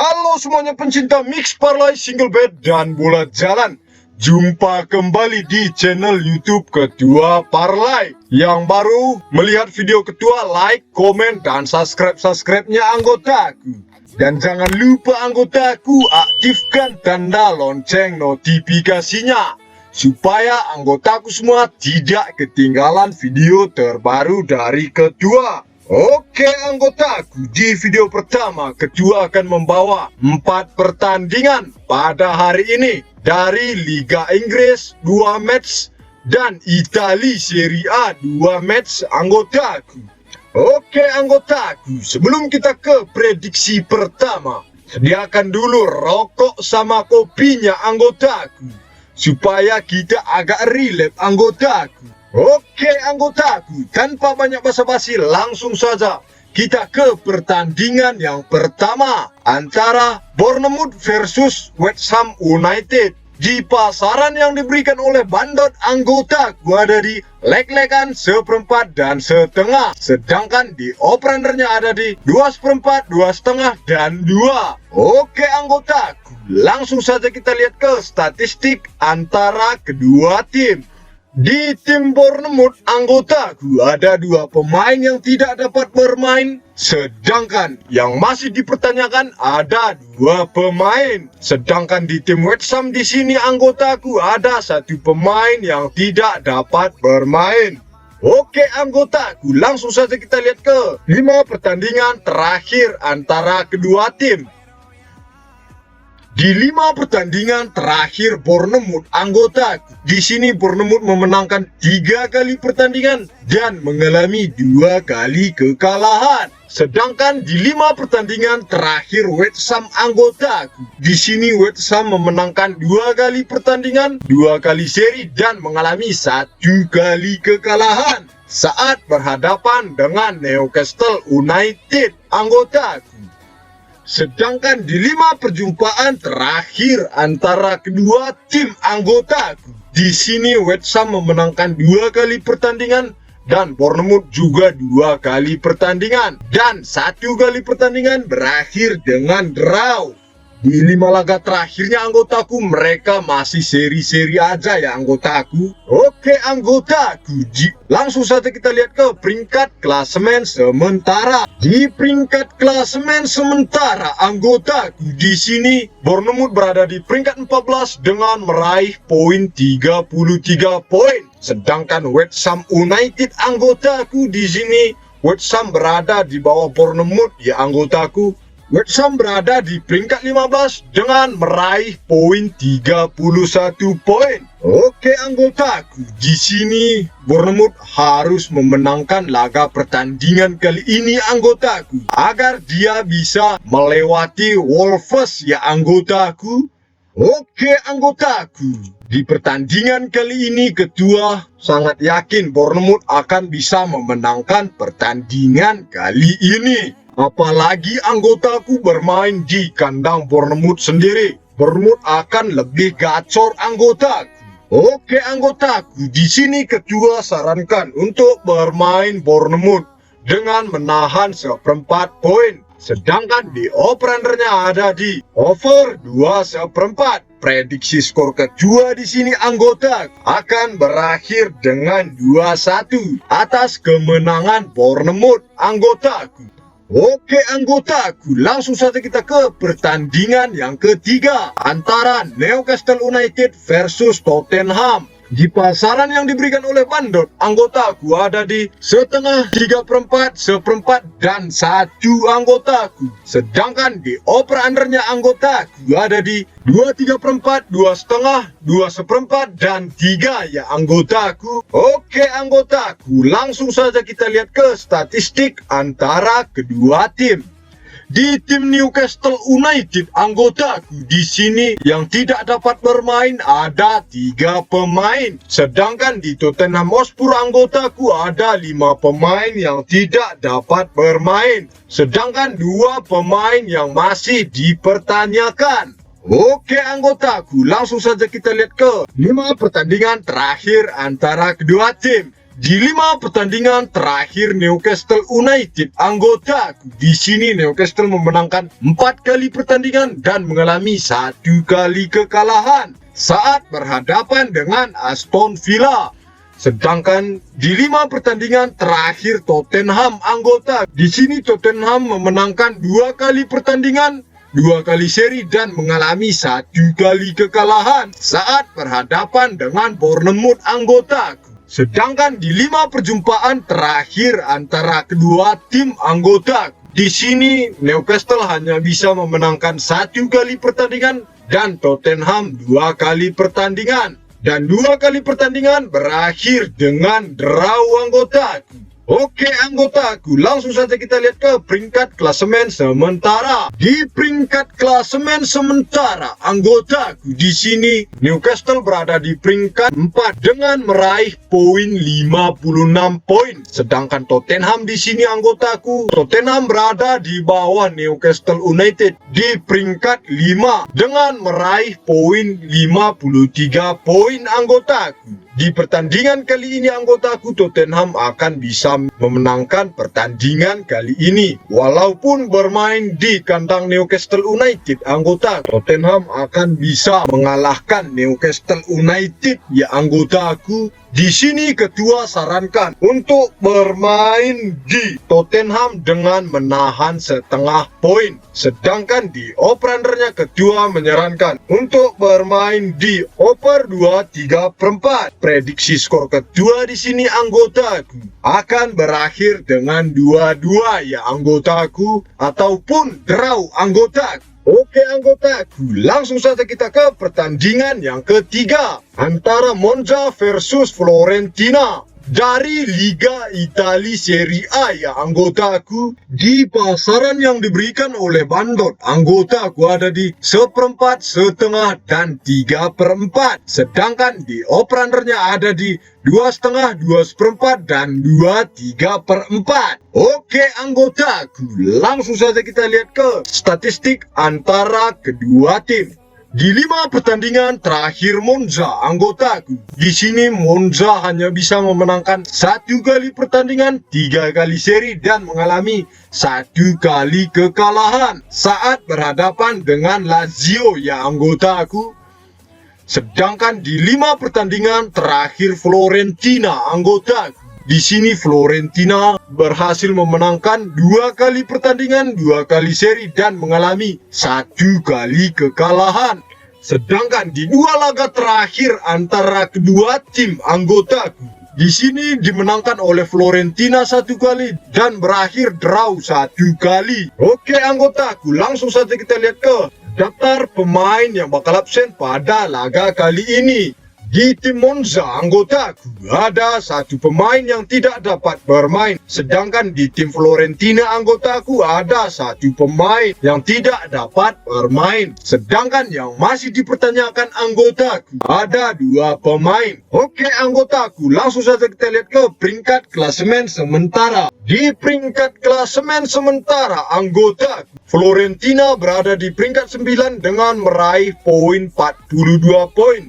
Halo semuanya pencinta mix parlay, single bet, dan bola jalan. Jumpa kembali di channel YouTube Ketua Parlay. Yang baru melihat video Ketua, like, komen, dan subscribe-nya anggotaku. Dan jangan lupa anggotaku aktifkan tanda lonceng notifikasinya, supaya anggotaku semua tidak ketinggalan video terbaru dari Ketua. Oke anggotaku, di video pertama Ketua akan membawa 4 pertandingan pada hari ini dari Liga Inggris 2 match dan Italia Serie A 2 match anggotaku. Oke anggotaku, sebelum kita ke prediksi pertama, sediakan dulu rokok sama kopinya anggotaku, supaya kita agak relate anggotaku. Oke anggotaku, tanpa banyak basa-basi langsung saja kita ke pertandingan yang pertama antara Bournemouth versus West Ham United. Di pasaran yang diberikan oleh bandot anggotaku ada di leg-legan 1/4 dan setengah, sedangkan di over-undernya ada di 2/4, 2,5 dan 2. Oke anggotaku, langsung saja kita lihat ke statistik antara kedua tim. Di tim Bournemouth anggotaku ada 2 pemain yang tidak dapat bermain, sedangkan yang masih dipertanyakan ada 2 pemain. Sedangkan di tim West Ham di sini anggotaku ada 1 pemain yang tidak dapat bermain. Oke anggotaku, langsung saja kita lihat ke 5 pertandingan terakhir antara kedua tim. Di 5 pertandingan terakhir Bournemouth anggotaku, di sini Bournemouth memenangkan 3 kali pertandingan dan mengalami 2 kali kekalahan. Sedangkan di 5 pertandingan terakhir West Ham anggotaku, di sini West Ham memenangkan 2 kali pertandingan, 2 kali seri dan mengalami 1 kali kekalahan saat berhadapan dengan Newcastle United anggotaku. Sedangkan di 5 perjumpaan terakhir antara kedua tim anggotaku, di sini West Ham memenangkan 2 kali pertandingan dan Bournemouth juga 2 kali pertandingan, dan 1 kali pertandingan berakhir dengan draw. Di 5 laga terakhirnya anggotaku, mereka masih seri-seri aja ya anggotaku. Oke anggotaku, langsung saja kita lihat ke peringkat klasemen sementara. Di peringkat klasemen sementara anggotaku, di sini Bournemouth berada di peringkat 14 dengan meraih poin 33 poin. Sedangkan West Ham United anggotaku, di sini West Ham berada di bawah Bournemouth ya anggotaku. West Ham berada di peringkat 15 dengan meraih poin 31 poin. Oke anggotaku, di sini Bournemouth harus memenangkan laga pertandingan kali ini anggotaku agar dia bisa melewati Wolves ya anggotaku. Oke anggotaku, di pertandingan kali ini Ketua sangat yakin Bournemouth akan bisa memenangkan pertandingan kali ini. Apalagi anggotaku bermain di kandang Bournemouth sendiri, Bournemouth akan lebih gacor anggotaku. Oke anggotaku, di sini Ketua sarankan untuk bermain Bournemouth dengan menahan 1/4 poin. Sedangkan di over-undernya ada di over 2/4. Prediksi skor Ketua di sini anggota akan berakhir dengan 2-1 atas kemenangan Bournemouth anggotaku. Oke anggotaku, langsung saja kita ke pertandingan yang ketiga antara Newcastle United versus Tottenham. Di pasaran yang diberikan oleh bandot anggotaku ada di setengah, 3/4, 1/4 dan 1 anggotaku. Sedangkan di over undernya anggotaku ada di 2/3/4, 2,5, 2/4 dan 3 ya anggotaku. Oke anggotaku, langsung saja kita lihat ke statistik antara kedua tim. Di tim Newcastle United anggotaku, di sini yang tidak dapat bermain ada 3 pemain. Sedangkan di Tottenham Hotspur anggotaku ada 5 pemain yang tidak dapat bermain. Sedangkan 2 pemain yang masih dipertanyakan. Oke anggotaku, langsung saja kita lihat ke 5 pertandingan terakhir antara kedua tim. Di 5 pertandingan terakhir Newcastle United, anggotaku, di sini Newcastle memenangkan 4 kali pertandingan dan mengalami 1 kali kekalahan saat berhadapan dengan Aston Villa. Sedangkan di 5 pertandingan terakhir Tottenham, anggota, di sini Tottenham memenangkan 2 kali pertandingan, 2 kali seri dan mengalami 1 kali kekalahan saat berhadapan dengan Bournemouth, anggotaku. Sedangkan di 5 perjumpaan terakhir antara kedua tim, anggota, di sini Newcastle hanya bisa memenangkan 1 kali pertandingan dan Tottenham 2 kali pertandingan. Dan 2 kali pertandingan berakhir dengan draw, anggota. Oke anggotaku, langsung saja kita lihat ke peringkat klasemen sementara. Di peringkat klasemen sementara, anggotaku, di sini Newcastle berada di peringkat 4 dengan meraih poin 56 poin. Sedangkan Tottenham di sini, anggotaku, Tottenham berada di bawah Newcastle United di peringkat 5 dengan meraih poin 53 poin, anggotaku. Di pertandingan kali ini, anggotaku, Tottenham akan bisa memenangkan pertandingan kali ini. Walaupun bermain di kandang Newcastle United, anggota, Tottenham akan bisa mengalahkan Newcastle United, ya anggotaku. Di sini ketua sarankan untuk bermain di Tottenham dengan menahan setengah poin. Sedangkan di operandernya ketua menyarankan untuk bermain di over 2/3/4. Prediksi skor ketua di sini, anggotaku, akan berakhir dengan 2-2, ya anggotaku, ataupun draw, anggotaku. Oke anggotaku, langsung saja kita ke pertandingan yang ketiga antara Monza versus Fiorentina dari Liga Italia Serie A, ya anggotaku. Di pasaran yang diberikan oleh Bandot, anggotaku, ada di 1/4, setengah dan 3/4. Sedangkan di operandernya ada di 2,5, 2/4 dan 2/3/4. Oke anggotaku, langsung saja kita lihat ke statistik antara kedua tim. Di 5 pertandingan terakhir Monza, anggotaku, di sini Monza hanya bisa memenangkan 1 kali pertandingan, 3 kali seri dan mengalami 1 kali kekalahan saat berhadapan dengan Lazio, ya anggotaku. Sedangkan di 5 pertandingan terakhir Fiorentina, anggotaku, di sini Fiorentina berhasil memenangkan 2 kali pertandingan, 2 kali seri dan mengalami 1 kali kekalahan. Sedangkan di 2 laga terakhir antara kedua tim, anggotaku, di sini dimenangkan oleh Fiorentina 1 kali dan berakhir draw 1 kali. Oke anggotaku, langsung saja kita lihat ke daftar pemain yang bakal absen pada laga kali ini. Di tim Monza, anggotaku, ada 1 pemain yang tidak dapat bermain. Sedangkan di tim Fiorentina, anggotaku, ada 1 pemain yang tidak dapat bermain. Sedangkan yang masih dipertanyakan, anggotaku, ada 2 pemain. Oke anggotaku, langsung saja kita lihat ke peringkat klasemen sementara. Di peringkat klasemen sementara, anggotaku, Fiorentina berada di peringkat 9 dengan meraih poin 42 poin.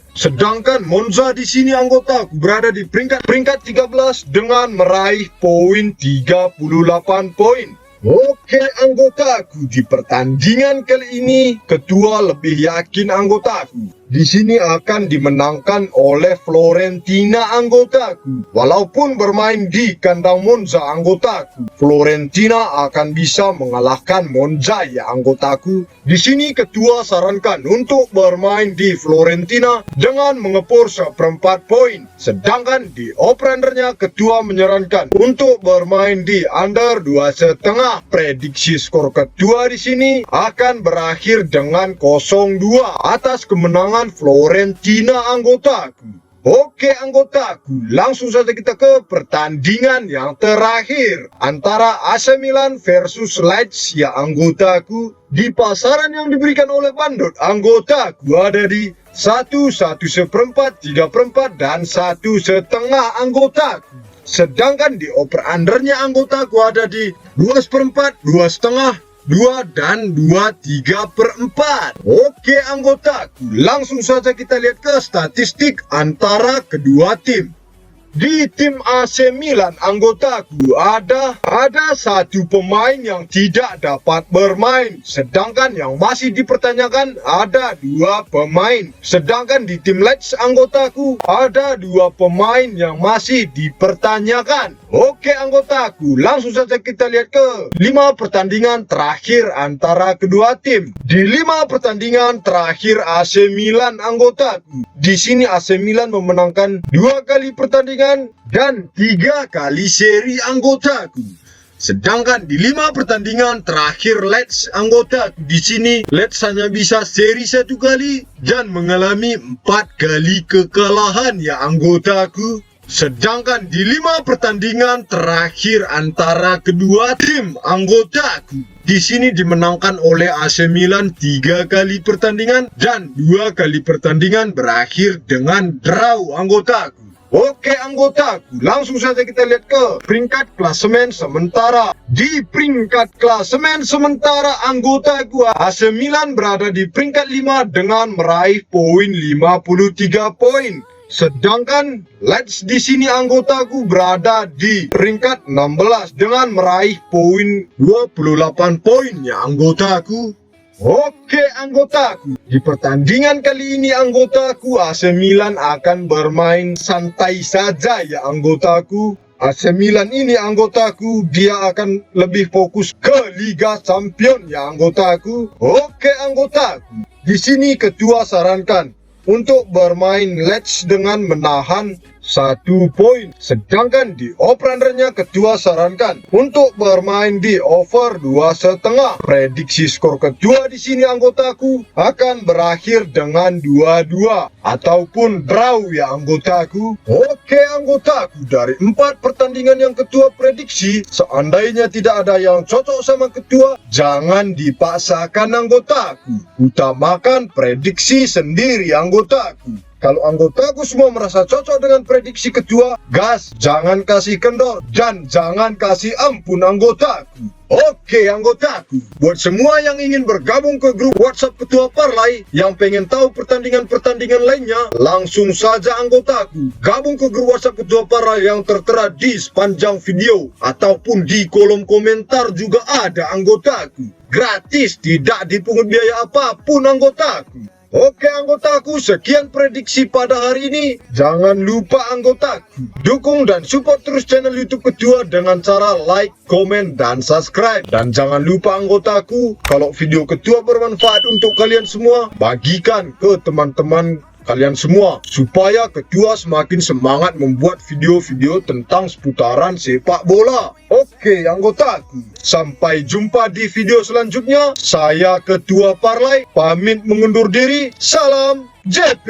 Sedangkan Monza di sini, anggotaku, berada di peringkat 13 dengan meraih poin 38 poin. Oke anggotaku, di pertandingan kali ini ketua lebih yakin, anggotaku, di sini akan dimenangkan oleh Fiorentina, anggotaku. Walaupun bermain di kandang Monza, anggotaku, Fiorentina akan bisa mengalahkan Monza, ya anggotaku. Di sini ketua sarankan untuk bermain di Fiorentina dengan mengepur 1/4 poin. Sedangkan di operandernya ketua menyarankan untuk bermain di under 2,5. Prediksi skor ketua di sini akan berakhir dengan 0-2 atas kemenangan Fiorentina, anggotaku. Oke anggotaku, langsung saja kita ke pertandingan yang terakhir antara AC Milan versus Leeds, ya anggotaku. Di pasaran yang diberikan oleh Bandot, anggotaku, ada di 1,1/4, 3/4 dan 1,5, anggotaku. Sedangkan di over undernya, anggotaku, ada di 2/4, 2,5, 2 dan 2/3/4. Oke anggotaku, langsung saja kita lihat ke statistik antara kedua tim. Di tim AC Milan anggotaku ada satu pemain yang tidak dapat bermain, sedangkan yang masih dipertanyakan ada 2 pemain. Sedangkan di tim Leeds anggotaku ada 2 pemain yang masih dipertanyakan. Oke anggotaku, langsung saja kita lihat ke 5 pertandingan terakhir antara kedua tim. Di 5 pertandingan terakhir AC Milan anggotaku, di sini AC Milan memenangkan 2 kali pertandingan dan 3 kali seri anggotaku. Sedangkan di 5 pertandingan terakhir Leeds anggotaku, di sini Leeds hanya bisa seri 1 kali dan mengalami 4 kali kekalahan ya anggotaku. Sedangkan di 5 pertandingan terakhir antara kedua tim anggotaku, di sini dimenangkan oleh AC Milan 3 kali pertandingan dan 2 kali pertandingan berakhir dengan draw anggotaku. Oke anggotaku, langsung saja kita lihat ke peringkat klasemen sementara. Di peringkat klasemen sementara anggotaku, AC Milan berada di peringkat 5 dengan meraih poin 53 poin. Sedangkan Leeds di sini anggotaku berada di peringkat 16 dengan meraih poin 28 poin ya anggotaku. Oke anggotaku, di pertandingan kali ini anggotaku, AC Milan akan bermain santai saja ya anggotaku. AC Milan ini anggotaku, dia akan lebih fokus ke Liga Champion ya anggotaku. Oke anggotaku, di sini ketua sarankan untuk bermain Leeds dengan menahan 1 poin. Sedangkan di operandernya ketua sarankan untuk bermain di over 2,5. Prediksi skor ketua di sini anggotaku akan berakhir dengan 2-2 ataupun draw ya anggotaku. Oke anggotaku, dari 4 pertandingan yang ketua prediksi, seandainya tidak ada yang cocok sama ketua, jangan dipaksakan anggotaku. Utamakan prediksi sendiri anggotaku. Kalau anggotaku semua merasa cocok dengan prediksi ketua, gas, jangan kasih kendor, dan jangan kasih ampun anggotaku. Oke anggotaku, buat semua yang ingin bergabung ke grup WhatsApp Ketua Parlay, yang pengen tahu pertandingan-pertandingan lainnya, langsung saja anggotaku gabung ke grup WhatsApp Ketua Parlay yang tertera di sepanjang video, ataupun di kolom komentar juga ada anggotaku. Gratis, tidak dipungut biaya apapun anggotaku. Oke anggotaku, sekian prediksi pada hari ini. Jangan lupa anggotaku, dukung dan support terus channel YouTube Ketua dengan cara like, komen, dan subscribe. Dan jangan lupa anggotaku, kalau video Ketua bermanfaat untuk kalian semua, bagikan ke teman-teman kalian semua, supaya Ketua semakin semangat membuat video-video tentang seputaran sepak bola. Oke anggotaku, sampai jumpa di video selanjutnya. Saya Ketua Parlay pamit mengundur diri. Salam JP.